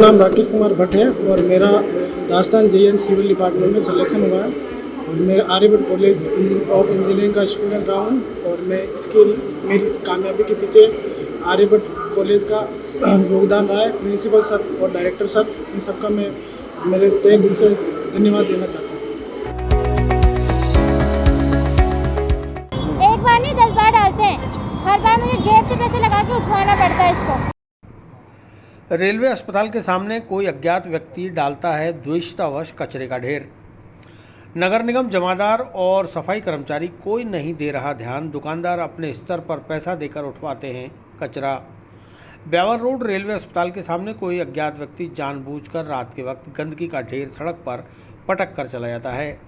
नाम राकेश कुमार भट्ट है और मेरा राजस्थान JN सिविल डिपार्टमेंट में सिलेक्शन हुआ है और मैं आर्यभट्ट कॉलेज ऑफ इंजीनियरिंग का स्टूडेंट रहा हूँ और मैं इसके मेरी कामयाबी के पीछे आर्यभट्ट कॉलेज का योगदान रहा है। प्रिंसिपल सर और डायरेक्टर सर, इन सबका मैं मेरे तहे दिल से धन्यवाद देना चाहता हूँ। एक बार नहीं 10 बार डालते हैं, हर बार मुझे जेब से पैसे लगा के उठवाना पड़ता है इसको। रेलवे अस्पताल के सामने कोई अज्ञात व्यक्ति डालता है द्वेषतावश कचरे का ढेर। नगर निगम जमादार और सफाई कर्मचारी कोई नहीं दे रहा ध्यान, दुकानदार अपने स्तर पर पैसा देकर उठवाते हैं कचरा। ब्यावर रोड रेलवे अस्पताल के सामने कोई अज्ञात व्यक्ति जानबूझकर रात के वक्त गंदगी का ढेर सड़क पर पटक कर चला जाता है,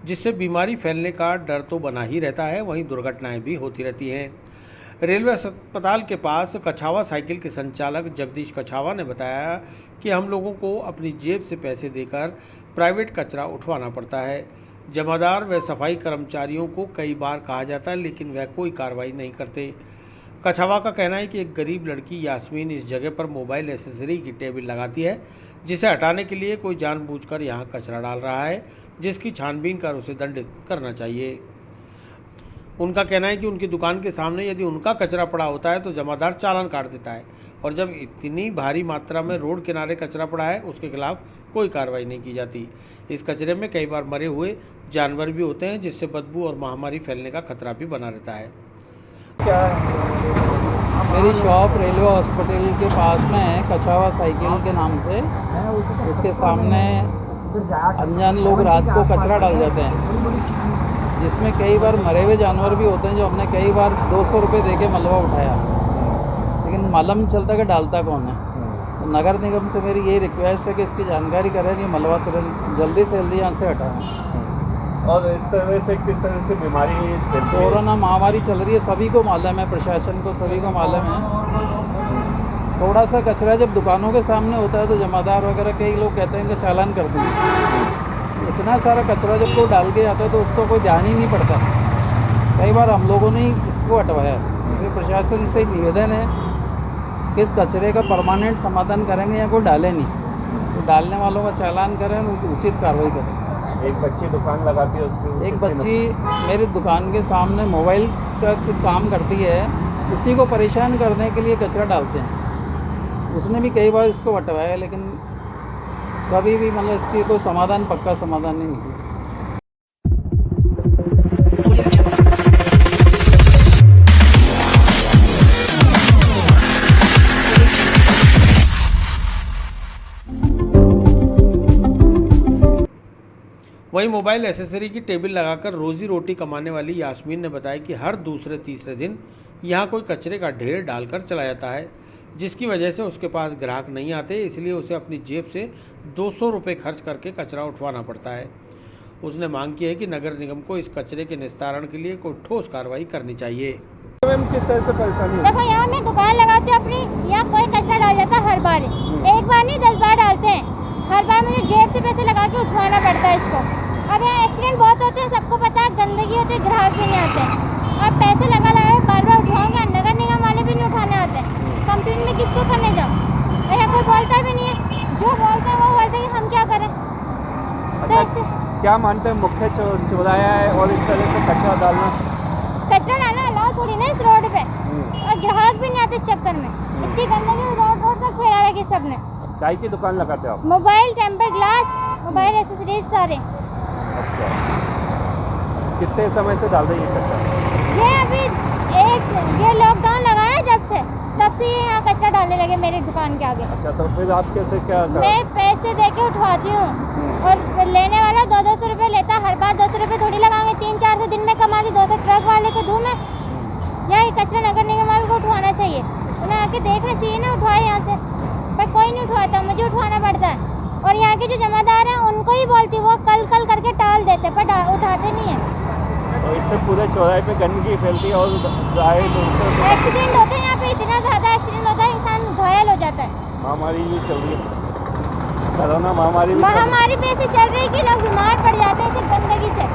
जिससे बीमारी फैलने का डर तो बना ही रहता है, वहीं दुर्घटनाएं भी होती रहती हैं। रेलवे अस्पताल के पास कछावा साइकिल के संचालक जगदीश कछावा ने बताया कि हम लोगों को अपनी जेब से पैसे देकर प्राइवेट कचरा उठवाना पड़ता है। जमादार व सफाई कर्मचारियों को कई बार कहा जाता है, लेकिन वह कोई कार्रवाई नहीं करते। कछावा का कहना है कि एक गरीब लड़की यास्मीन इस जगह पर मोबाइल एसेसरी की टेबल लगाती है, जिसे हटाने के लिए कोई जानबूझकर यहाँ कचरा डाल रहा है, जिसकी छानबीन कर उसे दंडित करना चाहिए। उनका कहना है कि उनकी दुकान के सामने यदि उनका कचरा पड़ा होता है तो जमादार चालान काट देता है, और जब इतनी भारी मात्रा में रोड किनारे कचरा पड़ा है उसके खिलाफ कोई कार्रवाई नहीं की जाती। इस कचरे में कई बार मरे हुए जानवर भी होते हैं, जिससे बदबू और महामारी फैलने का खतरा भी बना रहता है। क्या मेरी शॉप रेलवे हॉस्पिटल के पास में है, कछावा साइकिल के नाम से। उसके सामने अनजान लोग रात को कचरा डाल जाते हैं, जिसमें कई बार मरे हुए जानवर भी होते हैं, जो हमने कई बार 200 रुपये दे के मलबा उठाया, लेकिन मालूम नहीं चलता कि डालता कौन है। तो नगर निगम से मेरी यही रिक्वेस्ट है कि इसकी जानकारी करें कि मलबा तुरंत जल्दी से जल्दी यहाँ से हटाएं। और इस तरह से किस तरह से बीमारी कोरोना महामारी चल रही है, सभी को मालूम है, प्रशासन को सभी को मालूम है। थोड़ा सा कचरा जब दुकानों के सामने होता है तो जमादार वगैरह कई लोग कहते हैं कि चालान कर देंगे। इतना सारा कचरा जब कोई डाल के जाता है तो उसको कोई ध्यान ही नहीं पड़ता। कई बार हम लोगों ने इसको हटवाया। इसे प्रशासन से निवेदन है कि इस कचरे का परमानेंट समाधान करेंगे या कोई डाले नहीं, तो डालने वालों का चालान करें, उनकी उचित कार्रवाई करें। एक बच्ची दुकान लगाती है, उसकी एक बच्ची मेरी दुकान के सामने मोबाइल का काम करती है, उसी को परेशान करने के लिए कचरा डालते हैं। उसने भी कई बार इसको हटवाया, लेकिन कभी भी मतलब इसकी कोई समाधान, पक्का समाधान नहीं निकला। वहीं मोबाइल एसेसरी की टेबल लगाकर रोजी रोटी कमाने वाली यास्मीन ने बताया कि हर दूसरे तीसरे दिन यहाँ कोई कचरे का ढेर डालकर चला जाता है, जिसकी वजह से उसके पास ग्राहक नहीं आते, इसलिए उसे अपनी जेब से 200 रुपये खर्च करके कचरा उठवाना पड़ता है। उसने मांग की है कि नगर निगम को इस कचरे के निस्तारण के लिए कोई ठोस कार्रवाई करनी चाहिए। मैम किस तरह से परेशानी है? देखो, यहाँ मैं दुकान लगाती हूँ अपनी, यहाँ कोई कचरा डाल जाता है हर बार। एक बार नहीं 10 बार डालते हैं, हर बार मुझे जेब से पैसे लगा के उठवाना पड़ता है इसको। अब यहाँ एक्सीडेंट बहुत होते हैं, सबको पता है, गंदगी होती है, ग्राहक भी नहीं आते। अब पैसे लगा बार बार उठाऊंगा, नगर निगम वाले भी नहीं उठाने आते। कंप्लेन में किसको करने जाऊँ? यहाँ कोई बोलता भी नहीं है, जो बोलते हैं वो बोलते हैं कि हम क्या करें। तो क्या मानते हैं, मुख्य चौराया है और इस तरह से कचरा डालना अलाउ थोड़ी ना इस रोड पे, और ग्राहक भी नहीं आते इस चक्कर में। इतनी गंदगी रोड तक फैला रखी सबने। चाय की दुकान लगाते हो आप? Mobile, temper glass, mobile accessories सारे। अच्छा, कितने समय से डाल रही है कचरा? ये अभी ये लॉकडाउन लगा है तब से ये यहाँ कचरा डालने लगे मेरी दुकान के आगे। अच्छा, तो फिर आप कैसे क्या मैं पैसे दे के उठवाती हूँ, और लेने वाला 200 रुपये लेता। हर बार 200 रुपये थोड़ी लगाएंगे, 3-400 दिन में कमा दी, 200 ट्रक वाले को दूँ मैं? या ये कचरा नगर निगम वालों को उठवाना चाहिए, उन्हें आके देखना चाहिए ना, उठवाए यहाँ से। पर कोई नहीं उठवाता, मुझे उठवाना पड़ता है। और यहाँ के जो जमादार हैं उनको ही बोलती, वो कल करके टाल देते, पर उठाते नहीं है। तो इससे पूरे चौराहे पे गंदगी फैलती है और एक्सीडेंट होते हैं यहाँ पे, इतना ज़्यादा एक्सीडेंट होता है, इंसान घायल हो जाता है। महामारी भी चल रही है, कोरोना महामारी पे ऐसे चल रही है कि लोग बीमार पड़ जाते हैं सिर्फ गंदगी से।